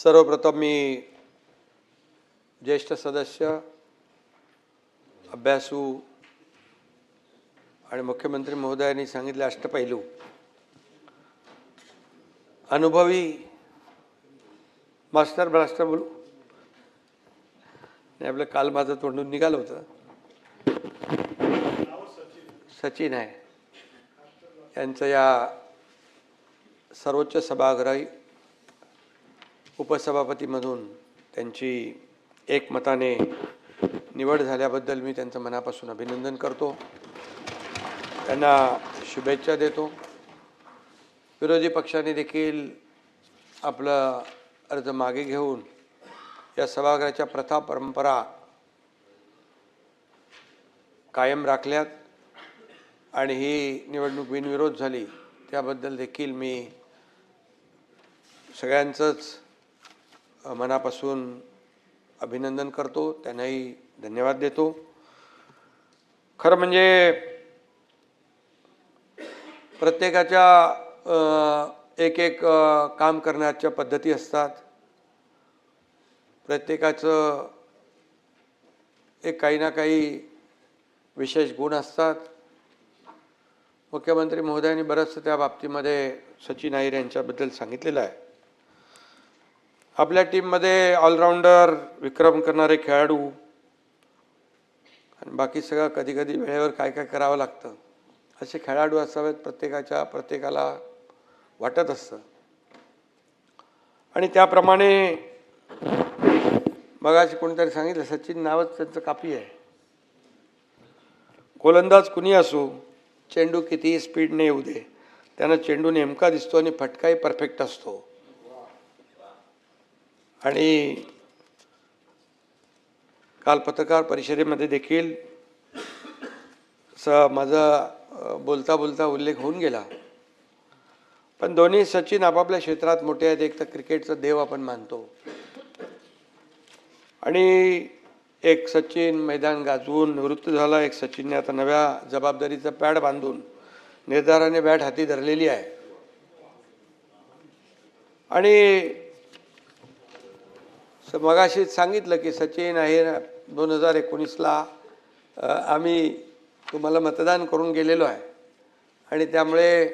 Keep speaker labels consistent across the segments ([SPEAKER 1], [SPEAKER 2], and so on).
[SPEAKER 1] सर्वप्रथम मी ज्येष्ठ सदस्य, अभ्यासू आणि मुख्यमंत्री महोदयांनी सांगितले अष्टपैलू अनुभवी मास्टर ब्लास्टर बोलू नाही, आपलं काल माझं तोंडून निघालं होतं. सचिन आहे यांचं या सर्वोच्च सभागृही उपसभापतीमधून त्यांची एकमताने निवड झाल्याबद्दल मी त्यांचं मनापासून अभिनंदन करतो, त्यांना शुभेच्छा देतो. विरोधी पक्षाने देखील आपलं अर्ज मागे घेऊन या सभागृहाच्या प्रथा परंपरा कायम राखल्यात आणि ही निवडणूक बिनविरोध झाली, त्याबद्दल देखील मी सगळ्यांचंच मनापासून अभिनंदन करतो, त्यांनाही धन्यवाद देतो. खरं म्हणजे प्रत्येकाच्या एक काम करण्याच्या पद्धती असतात, प्रत्येकाचं एक काही ना काही विशेष गुण असतात. मुख्यमंत्री महोदयांनी बरंचसं त्या बाबतीमध्ये सचिन अहिर यांच्याबद्दल सांगितलेलं आहे. आपल्या टीममध्ये ऑलराऊंडर, विक्रम करणारे खेळाडू आणि बाकी सगळं कधी कधी वेळेवर काय काय करावं लागतं असे खेळाडू असावेत, प्रत्येकाला वाटत असतं. आणि त्याप्रमाणे मगाशी कोणीतरी सांगितलं, सचिन नावच त्यांचं कापी आहे. गोलंदाज कुणी असो, चेंडू कितीही स्पीडने येऊ दे, त्यांना चेंडू नेमका दिसतो आणि फटकाही परफेक्ट असतो. आणि काल पत्रकार परिषदेमध्ये देखील माझा बोलता बोलता उल्लेख होऊन गेला, पण दोन्ही सचिन आपापल्या क्षेत्रात मोठे आहेत. एक तर क्रिकेटचा देव आपण मानतो आणि एक सचिन मैदान गाजवून निवृत्त झाला, एक सचिनने आता नव्या जबाबदारीचा पॅड बांधून निर्धाराने बॅट हाती धरलेली आहे. आणि मगाशीच सांगितलं की सचिन अहिर 2019ला आम्ही तुम्हाला मतदान करून गेलेलो आहे आणि त्यामुळे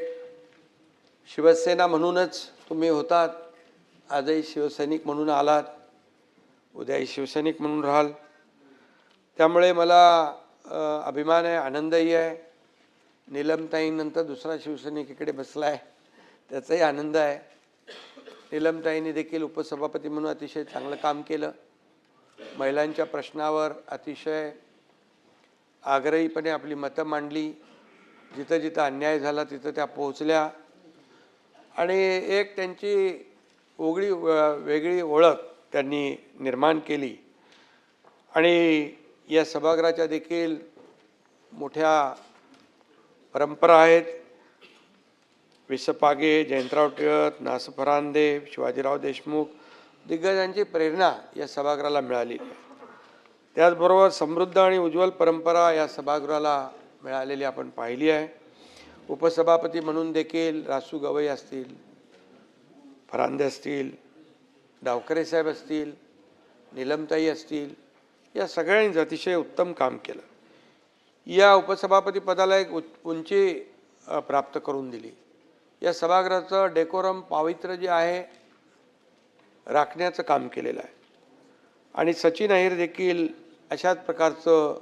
[SPEAKER 1] शिवसेना म्हणूनच तुम्ही होतात, आजही शिवसैनिक म्हणून आलात, उद्याही शिवसैनिक म्हणून राहाल. त्यामुळे मला अभिमान आहे, आनंदही आहे. नीलमताईंनंतर दुसरा शिवसैनिक इकडे बसला आहे, त्याचाही आनंद आहे. नीलमताईंनी देखील उपसभापती म्हणून अतिशय चांगलं काम केलं, महिलांच्या प्रश्नावर अतिशय आग्रहीपणे आपली मतं मांडली, जिथं जिथं अन्याय झाला तिथं त्या पोहोचल्या आणि एक त्यांची वेगळी ओळख त्यांनी निर्माण केली. आणि या सभागृहाच्या देखील मोठ्या परंपरा आहेत. विसपागे, जयंतराव टिळक, ना. स. फरांदे, शिवाजीराव देशमुख दिग्गजांची प्रेरणा या सभागृहाला मिळाली. त्याचबरोबर समृद्ध आणि उज्ज्वल परंपरा या सभागृहाला मिळालेली आपण पाहिली आहे. उपसभापती म्हणून देखील रासू गवई असतील, फरांदे असतील, डावकरे साहेब असतील, नीलमताई असतील, या सगळ्यांनी अतिशय उत्तम काम केलं. या उपसभापती पदाला एक उंची प्राप्त करून दिली. या सभागृहाचं डेकोरम, पावित्र्य जे आहे राखण्याचं काम केलेलं आहे. आणि सचिन अहिर देखील अशाच प्रकारचं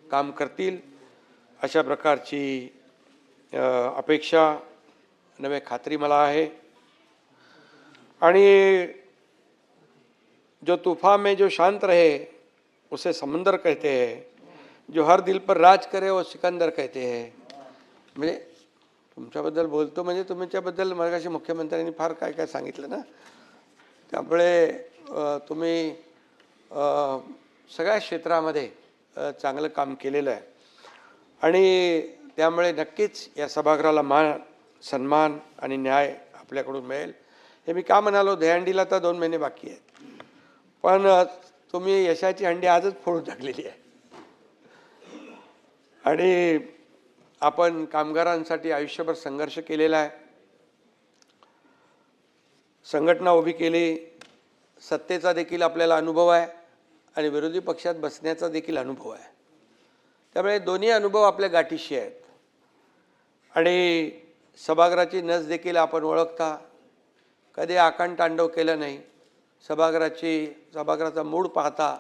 [SPEAKER 1] काम करतील अशा प्रकारची अपेक्षा नव्हे खात्री मला आहे. आणि जो तूफान में जो शांत रहे उसे समंदर कहते हैं, जो हर दिल पर राज करे वो सिकंदर कहते हैं. म्हणजे तुमच्याबद्दल बोलतो म्हणजे तुमच्याबद्दल मगाशी मुख्यमंत्र्यांनी फार काय काय सांगितलं ना, त्यामुळे तुम्ही सगळ्या क्षेत्रामध्ये चांगलं काम केलेलं आहे आणि त्यामुळे नक्कीच या सभागृहाला मान, सन्मान आणि न्याय आपल्याकडून मिळेल. हे मी का म्हणालो, दहीहंडीला तर 2 महिने बाकी आहेत, पण तुम्ही यशाची हंडी आजच फोडून टाकलेली आहे. आणि आपण कामगारांसाठी आयुष्यभर संघर्ष केलेला आहे, संघटना उभी केली, सत्तेचा देखील आपल्याला अनुभव आहे आणि विरोधी पक्षात बसण्याचा देखील अनुभव आहे. त्यामुळे दोन्ही अनुभव आपल्या गाठीशी आहेत. आणि सभागृहाची नस देखील आपण ओळखता. कधी आकांड तांडव केलं नाही. सभागृहाचा मूड पाहता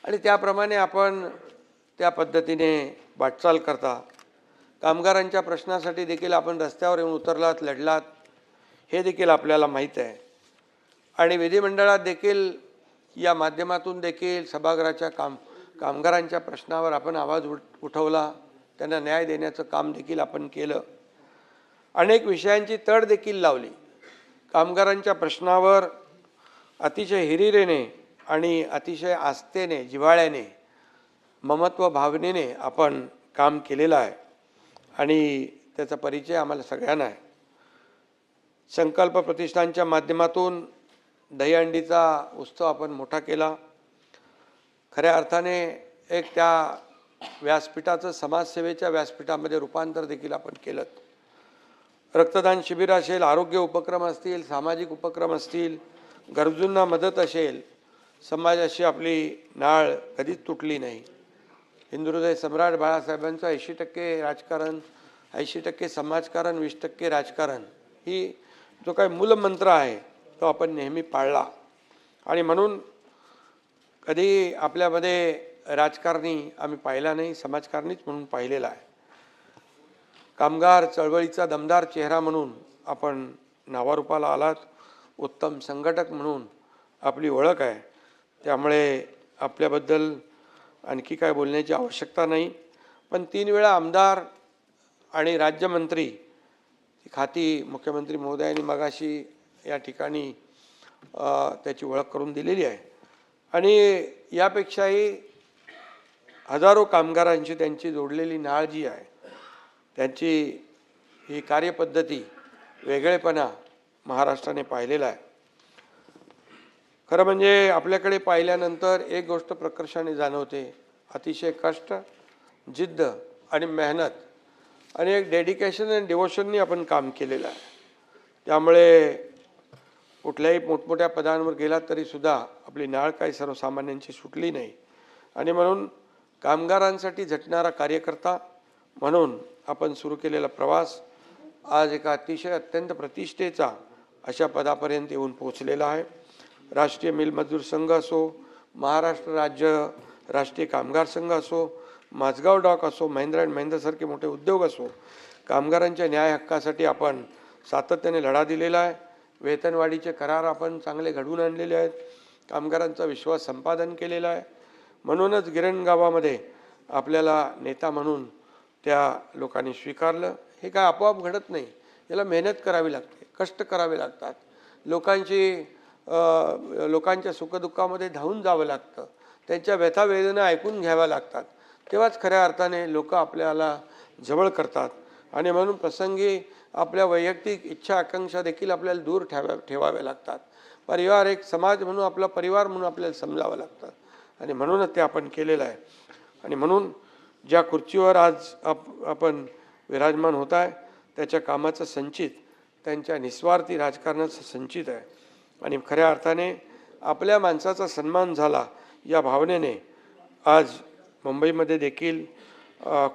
[SPEAKER 1] आणि त्याप्रमाणे आपण त्या पद्धतीने वाटचाल करता. कामगारांच्या प्रश्नासाठी देखील आपण रस्त्यावर येऊन उतरलात, लढलात, हे देखील आपल्याला माहीत आहे. आणि विधिमंडळात देखील या माध्यमातून देखील सभागृहाच्या कामगारांच्या प्रश्नावर आपण आवाज उठवला, त्यांना न्याय देण्याचं काम देखील आपण केलं. अनेक विषयांची तड देखील लावली. कामगारांच्या प्रश्नावर अतिशय हिरिरीने आणि अतिशय आस्थेने, जिव्हाळ्याने, ममत्व भावनेने आपण काम केलेलं आहे आणि त्याचा परिचय आम्हाला सगळ्यांना आहे. संकल्प प्रतिष्ठानच्या माध्यमातून दहीहंडीचा उत्सव आपण मोठा केला. खऱ्या अर्थाने एक त्या व्यासपीठाचं समाजसेवेच्या व्यासपीठामध्ये रूपांतर देखील आपण केलं. रक्तदान शिबिर असेल, आरोग्य उपक्रम असतील, सामाजिक उपक्रम असतील, गरजूंना मदत असेल, समाजाशी आपली नाळ कधीच तुटली नाही. हिंदुहृदय सम्राट बाळासाहेबांचं 80% राजकारण, 80% समाजकारण, 20% राजकारण, ही जो काही मूलमंत्र आहे तो आपण नेहमी पाळला. आणि म्हणून कधी आपल्यामध्ये राजकारणी आम्ही पाहिला नाही, समाजकारणीच म्हणून पाहिलेला आहे. कामगार चळवळीचा दमदार चेहरा म्हणून आपण नावारूपाला आलात. उत्तम संघटक म्हणून आपली ओळख आहे. त्यामुळे आपल्याबद्दल आणखी काय बोलण्याची आवश्यकता नाही. पण 3 वेळा आमदार आणि राज्यमंत्री खाती मुख्यमंत्री महोदयांनी मगाशी या ठिकाणी त्याची ओळख करून दिलेली आहे. आणि यापेक्षाही हजारो कामगारांची त्यांची जोडलेली नाळ जी आहे, त्यांची ही कार्यपद्धती, वेगळेपणा महाराष्ट्राने पाहिलेला आहे. खरं म्हणजे आपल्याकडे पाहिल्यानंतर एक गोष्ट प्रकर्षाने जाणवते. अतिशय कष्ट, जिद्द आणि मेहनत आणि एक डेडिकेशन आणि डिवोशननी आपण काम केलेलं आहे. त्यामुळे कुठल्याही मोठमोठ्या पदांवर गेलात तरीसुद्धा आपली नाळ काही सर्वसामान्यांची सुटली नाही. आणि म्हणून कामगारांसाठी झटणारा कार्यकर्ता म्हणून आपण सुरू केलेला प्रवास आज एका अतिशय अत्यंत प्रतिष्ठेचा अशा पदापर्यंत येऊन पोहोचलेला आहे. राष्ट्रीय मिल मजदूर संघ असो, महाराष्ट्र राज्य राष्ट्रीय कामगार संघ असो, माझगाव डॉक असो, महिंद्रा अँड महिंद्रासारखे मोठे उद्योग असो, कामगारांच्या न्याय हक्कासाठी आपण सातत्याने लढा दिलेला आहे. वेतनवाढीचे करार आपण चांगले घडवून आणलेले आहेत. कामगारांचा विश्वास संपादन केलेला आहे. म्हणूनच गिरणगावामध्ये आपल्याला नेता म्हणून त्या लोकांनी स्वीकारलं. हे काय आपोआप घडत नाही. याला मेहनत करावी लागते, कष्ट करावे लागतात. लोकांच्या सुखदुःखामध्ये धावून जावं लागतं. त्यांच्या व्यथावेदना ऐकून घ्याव्या लागतात. तेव्हाच खऱ्या अर्थाने लोक आपल्याला जवळ करतात. आणि म्हणून प्रसंगी आपल्या वैयक्तिक इच्छा आकांक्षा देखील आपल्याला दूर ठेवाव्या लागतात. परिवार एक समाज म्हणून, आपला परिवार म्हणून आपल्याला समजावं लागतं. आणि म्हणूनच ते आपण केलेलं आहे. आणि म्हणून ज्या खुर्चीवर आज आपण विराजमान होत आहे त्याच्या कामाचं संचित, त्यांच्या निस्वार्थी राजकारणाचं संचित आहे. आणि खऱ्या अर्थाने आपल्या माणसाचा सन्मान झाला या भावनेने आज मुंबईमध्ये देखील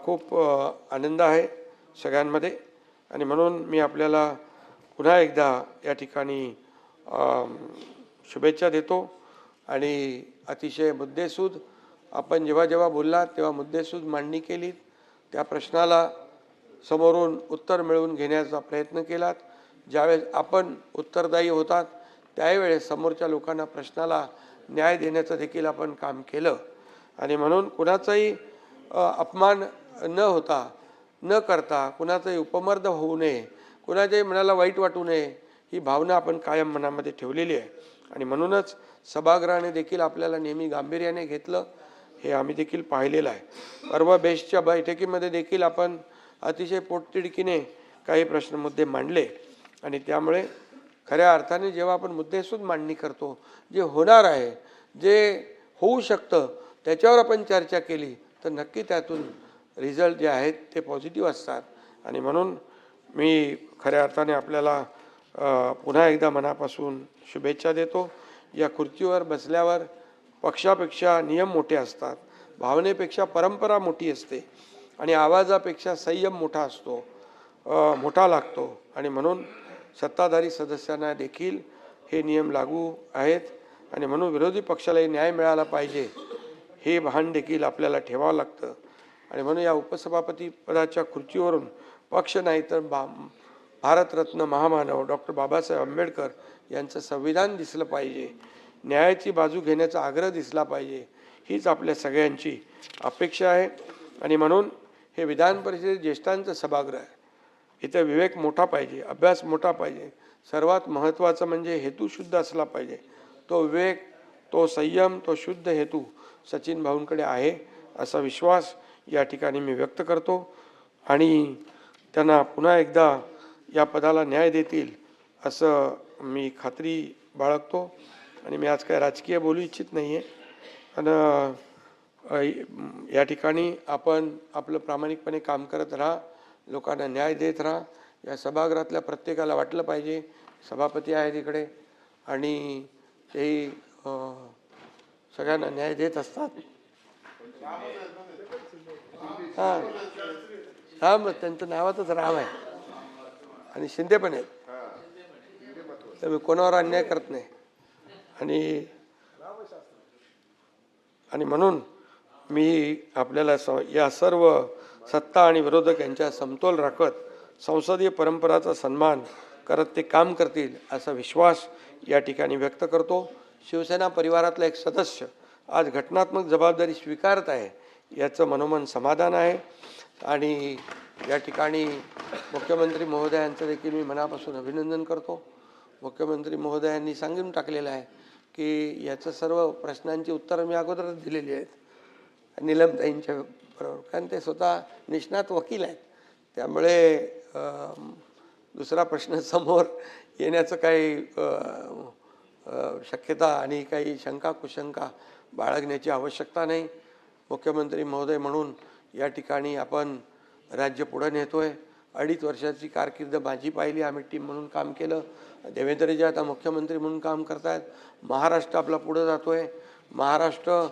[SPEAKER 1] खूप आनंद आहे सगळ्यांमध्ये. आणि म्हणून मी आपल्याला पुन्हा एकदा या ठिकाणी शुभेच्छा देतो. आणि अतिशय मुद्देसूद आपण जेव्हा बोललात तेव्हा मुद्देसूद मांडणी केलीत. त्या प्रश्नाला समोरून उत्तर मिळवून घेण्याचा प्रयत्न केलात. ज्यावेळेस आपण उत्तरदायी होतात त्यावेळेस समोरच्या लोकांना प्रश्नाला न्याय देण्याचं देखील आपण काम केलं. आणि म्हणून कुणाचाही अपमान न करता, कुणाचाही उपमर्द होऊ नये, कुणाच्याही मनाला वाईट वाटू नये, ही भावना आपण कायम मनामध्ये ठेवलेली आहे. आणि म्हणूनच सभागृहाने देखील आपल्याला नेहमी गांभीर्याने घेतलं, हे आम्ही देखील पाहिलेलं आहे. परवा बेस्टच्या बैठकीमध्ये देखील आपण अतिशय पोटतिडकीने काही प्रश्न मुद्दे मांडले. आणि त्यामुळे खऱ्या अर्थाने जेव्हा आपण मुद्देसूद मांडणी करतो, जे होणार आहे, जे होऊ शकतं, त्याच्यावर आपण चर्चा केली तर नक्की त्यातून रिझल्ट जे आहेत ते पॉझिटिव्ह असतात. आणि म्हणून मी खऱ्या अर्थाने आपल्याला पुन्हा एकदा मनापासून शुभेच्छा देतो. या खुर्चीवर बसल्यावर पक्षापेक्षा नियम मोठे असतात, भावनेपेक्षा परंपरा मोठी असते आणि आवाजापेक्षा संयम मोठा असतो, मोठा लागतो. आणि म्हणून सत्ताधारी सदस्यांना देखील हे नियम लागू आहेत आणि म्हणून विरोधी पक्षालाही न्याय मिळाला पाहिजे हे भान देखील आपल्याला ठेवावं लागतं. आणि म्हणून या उपसभापती पदाच्या खुर्चीवरून पक्ष नाही तर भारतरत्न महामानव डॉक्टर बाबासाहेब आंबेडकर यांचं संविधान दिसलं पाहिजे, न्यायाची बाजू घेण्याचा आग्रह दिसला पाहिजे, हीच आपल्या सगळ्यांची अपेक्षा आहे. आणि म्हणून हे विधान परिषदेत ज्येष्ठांचं सभागृह आहे. इथे विवेक मोठा पाहिजे, अभ्यास मोठा पाहिजे, सर्वात महत्त्वाचं म्हणजे हेतू शुद्ध असला पाहिजे. तो विवेक, तो संयम, तो शुद्ध हेतू सचिन भाऊंकडे आहे असा विश्वास या ठिकाणी मी व्यक्त करतो आणि त्यांना पुन्हा एकदा या पदाला न्याय देतील असं मी खात्री बाळगतो. आणि मी आज काय राजकीय बोलू इच्छित नाही आहे. आणि या ठिकाणी आपण आपलं प्रामाणिकपणे काम करत राहा, लोकांना न्याय देत राहा. या सभागृहातल्या प्रत्येकाला वाटलं पाहिजे सभापती आहेत इकडे आणि तेही सगळ्यांना न्याय देत असतात. हां हां, मग त्यांचं नावातच राम आहे आणि शिंदे पण आहेत, तर मी कोणावर अन्याय करत नाही. आणि म्हणून मी आपल्याला या सर्व सत्ता आणि विरोधक यांच्या समतोल राखत संसदीय परंपराचा सन्मान करत ते काम करतील असा विश्वास या ठिकाणी व्यक्त करतो. शिवसेना परिवारातला एक सदस्य आज घटनात्मक जबाबदारी स्वीकारत आहे याचं मनोमन समाधान आहे. आणि या ठिकाणी मुख्यमंत्री महोदयांचं देखील मी मनापासून अभिनंदन करतो. मुख्यमंत्री महोदयांनी सांगून टाकलेलं आहे की याचं सर्व प्रश्नांची उत्तरं मी अगोदरच दिलेली आहेत नीलमताईंच्या बरोबर, कारण ते स्वतः निष्णात वकील आहेत. त्यामुळे दुसरा प्रश्न समोर येण्याचं काही शक्यता आणि काही शंका कुशंका बाळगण्याची आवश्यकता नाही. मुख्यमंत्री महोदय म्हणून या ठिकाणी आपण राज्य पुढे नेतोय. 2.5 वर्षाची कारकीर्द माझी पाहिली, आम्ही टीम म्हणून काम केलं. देवेंद्रजी आता मुख्यमंत्री म्हणून काम करतायत. महाराष्ट्र आपला पुढे जातोय. महाराष्ट्र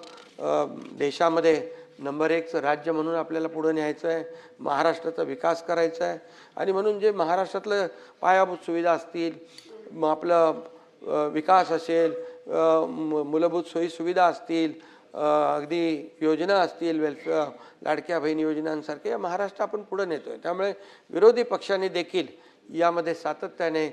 [SPEAKER 1] देशामध्ये नंबर 1चं राज्य म्हणून आपल्याला पुढे न्यायचं आहे. महाराष्ट्राचा विकास करायचा आहे आणि म्हणून जे महाराष्ट्रातलं पायाभूत सुविधा असतील, मग आपलं विकास असेल, मूलभूत सोयीसुविधा असतील, अगदी योजना असतील, वेलफेअर लाडक्या बहीण योजनांसारखे या महाराष्ट्र आपण पुढे नेतोय. त्यामुळे विरोधी पक्षांनी देखील यामध्ये सातत्याने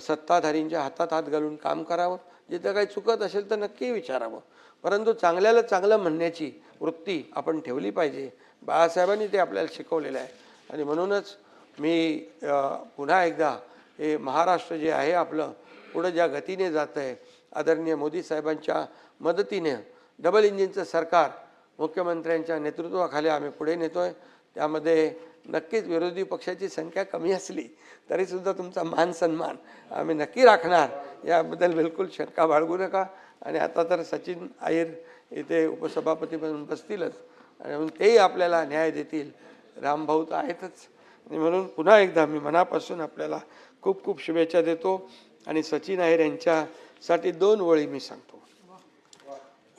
[SPEAKER 1] सत्ताधारींच्या हातात हात घालून काम करावं. जिथं काही चुकत असेल तर नक्की विचारावं, परंतु चांगल्याला चांगलं म्हणण्याची वृत्ती आपण ठेवली पाहिजे. बाळासाहेबांनी ते आपल्याला शिकवलेलं आहे. आणि म्हणूनच मी पुन्हा एकदा हे महाराष्ट्र जे आहे आपलं पुढं ज्या गतीने जात आहे, आदरणीय मोदी साहेबांच्या मदतीने डबल इंजिनचं सरकार मुख्यमंत्र्यांच्या नेतृत्वाखाली आम्ही पुढे नेतोय. त्यामध्ये नक्कीच विरोधी पक्षाची संख्या कमी असली तरीसुद्धा तुमचा मान सन्मान आम्ही नक्की राखणार, याबद्दल बिलकुल शंका बाळगू नका. आणि आता तर सचिन अहिर इथे उपसभापती म्हणून बसतीलच आणि म्हणून तेही आपल्याला न्याय देतील. रामभाऊ तर आहेतच. आणि म्हणून पुन्हा एकदा मी मनापासून आपल्याला खूप खूप शुभेच्छा देतो. आणि सचिन अहिर यांच्यासाठी 2 ओळी मी सांगतो.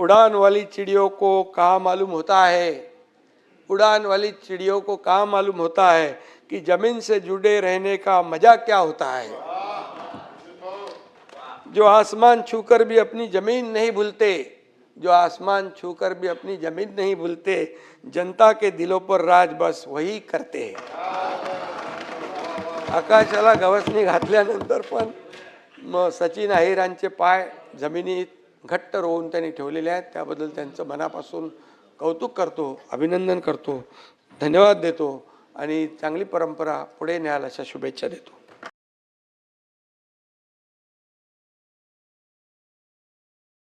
[SPEAKER 1] उड़ान वाली चिड़ियों को कहाँ मालूम होता है, उड़ान वाली चिड़ियों को कहाँ मालूम होता है कि जमीन से जुड़े रहने का मजा क्या होता है. जो आसमान छूकर भी अपनी जमीन नहीं भूलते, जो आसमान छूकर भी अपनी जमीन नहीं भूलते, जनता के दिलों पर राज बस वही करते. आकाशाला गवसणी घातल्यानंतर पण मग सचिन अहिरांचे पाय जमिनीत घट्ट रोवून त्यांनी ठेवलेले आहेत. त्याबद्दल त्यांचं मनापासून कौतुक करतो, अभिनंदन करतो, धन्यवाद देतो आणि चांगली परंपरा पुढे न्याल अशा शुभेच्छा देतो.